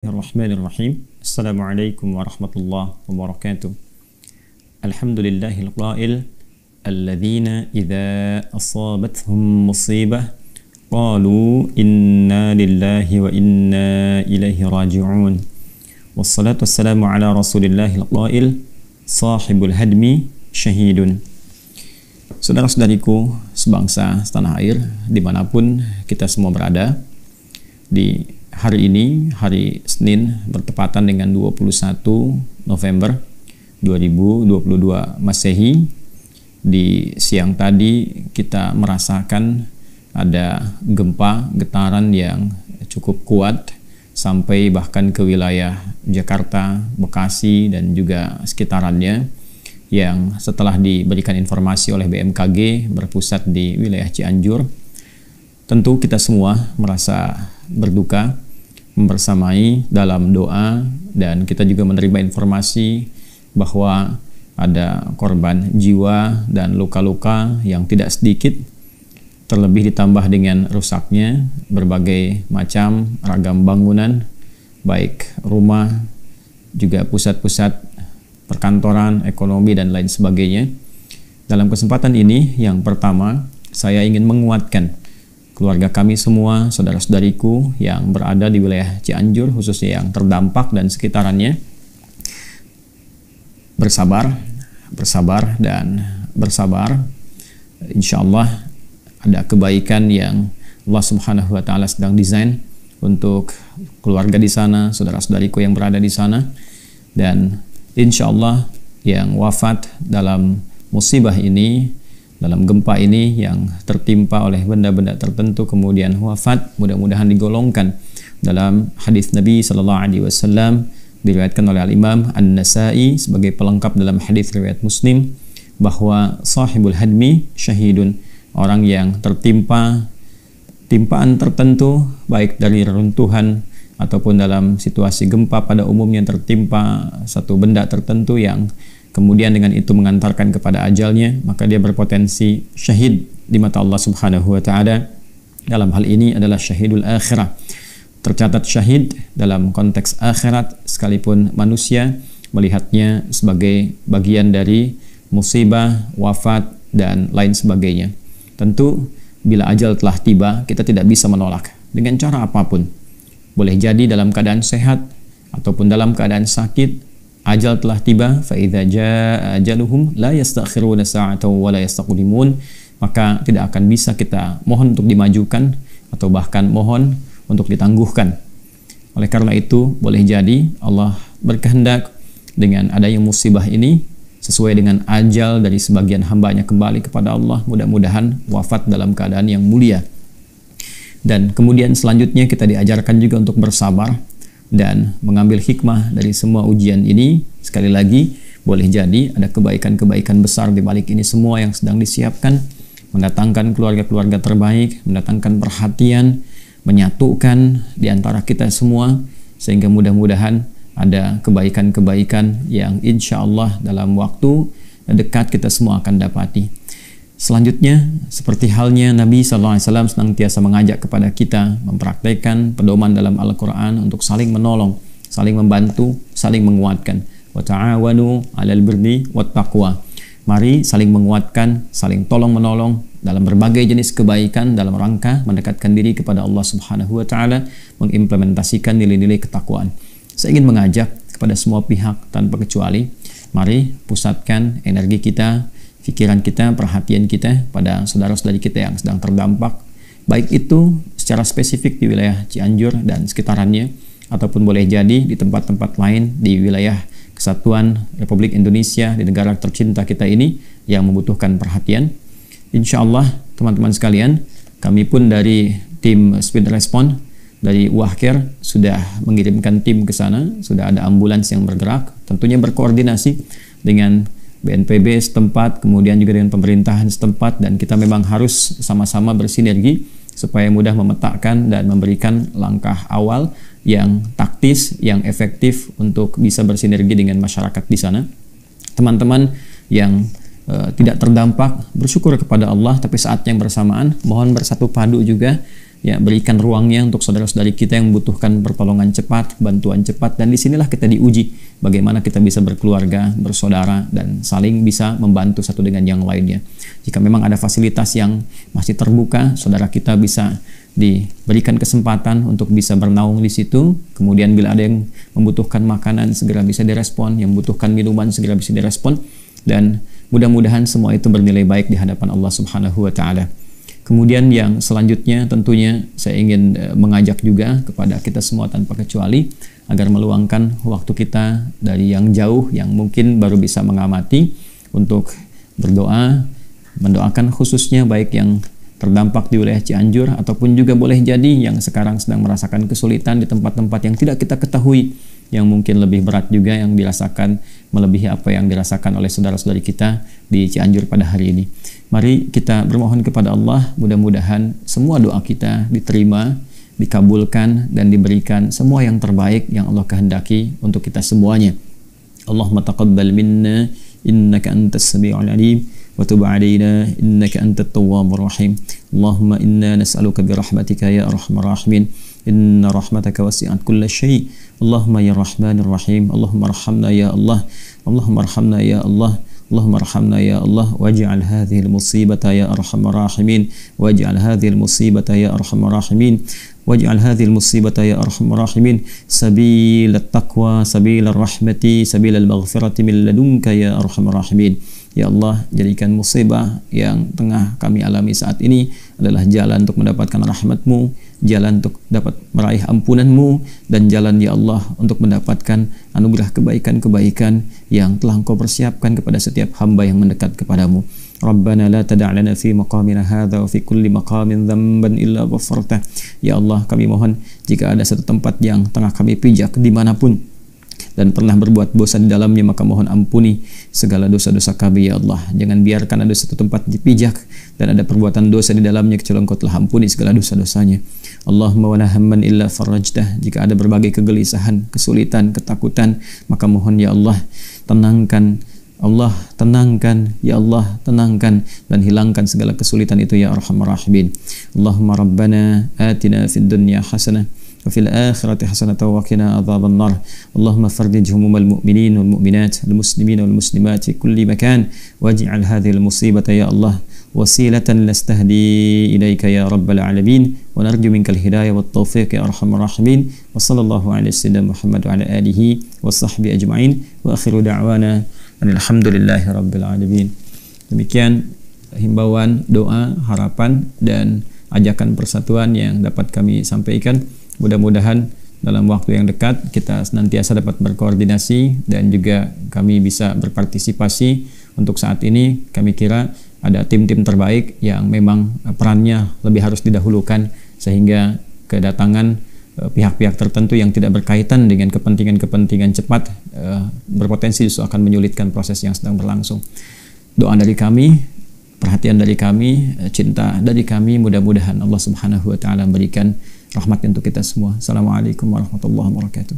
Bismillahirrahmanirrahim. Assalamualaikum warahmatullahi wabarakatuh. Alhamdulillahil qail alladzina idza asabathum musibah qalu inna lillahi wa inna ilaihi raji'un. Wassalatu wassalamu ala rasulillahil qail sahibul hadmi syahidun. Saudara-saudariku sebangsa setanah air dimanapun kita semua berada, di hari ini, hari Senin, bertepatan dengan 21 November 2022 Masehi. Di siang tadi kita merasakan ada gempa getaran yang cukup kuat sampai bahkan ke wilayah Jakarta, Bekasi, dan juga sekitarannya, yang setelah diberikan informasi oleh BMKG berpusat di wilayah Cianjur. Tentu kita semua merasa berduka, membersamai dalam doa, dan kita juga menerima informasi bahwa ada korban jiwa dan luka-luka yang tidak sedikit, terlebih ditambah dengan rusaknya berbagai macam ragam bangunan, baik rumah, juga pusat-pusat perkantoran, ekonomi, dan lain sebagainya. Dalam kesempatan ini, yang pertama, saya ingin menguatkan keluarga kami semua, saudara-saudariku yang berada di wilayah Cianjur, khususnya yang terdampak dan sekitarannya. Bersabar, dan bersabar. Insya Allah ada kebaikan yang Allah Subhanahu wa Ta'ala sedang desain untuk keluarga di sana, saudara-saudariku yang berada di sana, dan insya Allah yang wafat dalam musibah ini, dalam gempa ini, yang tertimpa oleh benda-benda tertentu kemudian wafat, mudah-mudahan digolongkan dalam hadis Nabi Sallallahu Alaihi Wasallam diriwayatkan oleh Al-Imam An-Nasai sebagai pelengkap dalam hadis riwayat Muslim, bahwa sahibul hadmi syahidun, orang yang tertimpa timpaan tertentu, baik dari reruntuhan ataupun dalam situasi gempa pada umumnya tertimpa satu benda tertentu yang kemudian dengan itu mengantarkan kepada ajalnya, maka dia berpotensi syahid di mata Allah Subhanahu wa Ta'ala. Dalam hal ini adalah syahidul akhirah, tercatat syahid dalam konteks akhirat, sekalipun manusia melihatnya sebagai bagian dari musibah, wafat, dan lain sebagainya. Tentu bila ajal telah tiba, kita tidak bisa menolak dengan cara apapun. Boleh jadi dalam keadaan sehat ataupun dalam keadaan sakit. Ajal telah tiba, fa idza jaa ajaluhum la yastakhiruna sa'atan wa la yastaqdimun, maka tidak akan bisa kita mohon untuk dimajukan atau bahkan mohon untuk ditangguhkan. Oleh karena itu, boleh jadi Allah berkehendak dengan adanya musibah ini sesuai dengan ajal dari sebagian hambanya kembali kepada Allah, mudah-mudahan wafat dalam keadaan yang mulia. Dan kemudian selanjutnya kita diajarkan juga untuk bersabar dan mengambil hikmah dari semua ujian ini. Sekali lagi, boleh jadi ada kebaikan-kebaikan besar di balik ini semua yang sedang disiapkan, mendatangkan keluarga-keluarga terbaik, mendatangkan perhatian, menyatukan di antara kita semua, sehingga mudah-mudahan ada kebaikan-kebaikan yang insya Allah dalam waktu dekat kita semua akan dapati. Selanjutnya, seperti halnya Nabi SAW senantiasa mengajak kepada kita mempraktekkan pedoman dalam Al-Quran untuk saling menolong, saling membantu, saling menguatkan. Wa ta'awanu 'alal birri wat taqwa. Mari saling menguatkan, saling tolong-menolong dalam berbagai jenis kebaikan dalam rangka mendekatkan diri kepada Allah Subhanahu wa Ta'ala, mengimplementasikan nilai-nilai ketakwaan. Saya ingin mengajak kepada semua pihak tanpa kecuali, mari pusatkan energi kita, pikiran kita, perhatian kita pada saudara-saudari kita yang sedang terdampak, baik itu secara spesifik di wilayah Cianjur dan sekitarannya, ataupun boleh jadi di tempat-tempat lain di wilayah Kesatuan Republik Indonesia, di negara tercinta kita ini yang membutuhkan perhatian. Insya Allah teman-teman sekalian, kami pun dari tim Speed Response dari Wahker sudah mengirimkan tim ke sana, sudah ada ambulans yang bergerak, tentunya berkoordinasi dengan BNPB setempat, kemudian juga dengan pemerintahan setempat, dan kita memang harus sama-sama bersinergi supaya mudah memetakan dan memberikan langkah awal yang taktis, yang efektif untuk bisa bersinergi dengan masyarakat di sana. Teman-teman yang tidak terdampak, bersyukur kepada Allah, tapi saat yang bersamaan mohon bersatu padu juga ya berikan ruangnya untuk saudara-saudari kita yang membutuhkan pertolongan cepat, bantuan cepat, dan disinilah kita diuji bagaimana kita bisa berkeluarga, bersaudara, dan saling bisa membantu satu dengan yang lainnya. Jika memang ada fasilitas yang masih terbuka, saudara kita bisa diberikan kesempatan untuk bisa bernaung di situ. Kemudian bila ada yang membutuhkan makanan segera bisa direspon, yang membutuhkan minuman segera bisa direspon, dan mudah-mudahan semua itu bernilai baik di hadapan Allah Subhanahu wa taala. Kemudian yang selanjutnya tentunya saya ingin mengajak juga kepada kita semua tanpa kecuali agar meluangkan waktu kita dari yang jauh yang mungkin baru bisa mengamati untuk berdoa, mendoakan khususnya baik yang terdampak di wilayah Cianjur ataupun juga boleh jadi yang sekarang sedang merasakan kesulitan di tempat-tempat yang tidak kita ketahui, yang mungkin lebih berat juga yang dirasakan melebihi apa yang dirasakan oleh saudara-saudari kita di Cianjur pada hari ini. Mari kita bermohon kepada Allah, mudah-mudahan semua doa kita diterima, dikabulkan, dan diberikan semua yang terbaik yang Allah kehendaki untuk kita semuanya. Allahumma taqabbal minna innaka antas sami'ul alim wa tub 'alaina innaka antat tawwabur rahim. Allahumma inna nas'aluka bi rahmatika ya arhamar rahimin. Inna rahmataka wasi'at kulla syai'. Allahumma ya rahmanir rahim. Allahumma arhamna ya Allah. Allahumma arhamna ya Allah. Allahumma arhamna ya Allah. Waj'al hadhihi al-musibata ya arhamar rahimin. Waj'al hadhihi al-musibata ya arhamar rahimin. Waj'al hadhihi al-musibata ya arhamar rahimin sabil at-taqwa, sabil ar-rahmati, sabil al-maghfirati min ladunka ya arhamar rahimin. Ya Allah, jadikan musibah yang tengah kami alami saat ini adalah jalan untuk mendapatkan rahmat-Mu, jalan untuk dapat meraih ampunan-Mu, dan jalan ya Allah untuk mendapatkan anugerah kebaikan-kebaikan yang telah Engkau persiapkan kepada setiap hamba yang mendekat kepadamu. Rabbana la tada' lana fi maqamina hadha wa fi kulli maqamin dhanban illa ghafartah. Ya Allah, kami mohon jika ada satu tempat yang tengah kami pijak dimanapun dan pernah berbuat dosa di dalamnya, maka mohon ampuni segala dosa-dosa kami ya Allah. Jangan biarkan ada satu tempat dipijak dan ada perbuatan dosa di dalamnya kecuali Engkau telah ampuni segala dosa-dosanya. Allahumma wala hamman illa farajtah. Jika ada berbagai kegelisahan, kesulitan, ketakutan, maka mohon ya Allah tenangkan. Allah tenangkan, ya Allah tenangkan dan hilangkan segala kesulitan itu ya arhamar rahimin. Allahumma rabbana atina fid dunya hasanah wa fil akhirati hasanah wa qina adzaban nar. Allahumma farrij humumal mu'minin wal mu'minat wal muslimin wal muslimat fi kulli makan waj'al hadhihi al musibata ya Allah wasilatan nastahdi ilaika ya rabbal alamin wa narju minkal hidayah wat taufiq ya arhamar rahimin. Wa sallallahu ala sayyidina Muhammad wa ala alihi wa sahbihi ajma'in wa akhiru da'wana alhamdulillahi rabbil alamin. Demikian himbauan, doa, harapan, dan ajakan persatuan yang dapat kami sampaikan. Mudah-mudahan dalam waktu yang dekat kita senantiasa dapat berkoordinasi dan juga kami bisa berpartisipasi. Untuk saat ini kami kira ada tim-tim terbaik yang memang perannya lebih harus didahulukan, sehingga kedatangan pihak-pihak tertentu yang tidak berkaitan dengan kepentingan-kepentingan cepat berpotensi justru akan menyulitkan proses yang sedang berlangsung. Doa dari kami, perhatian dari kami, cinta dari kami, mudah-mudahan Allah Subhanahu wa taala memberikan rahmat untuk kita semua. Assalamualaikum warahmatullahi wabarakatuh.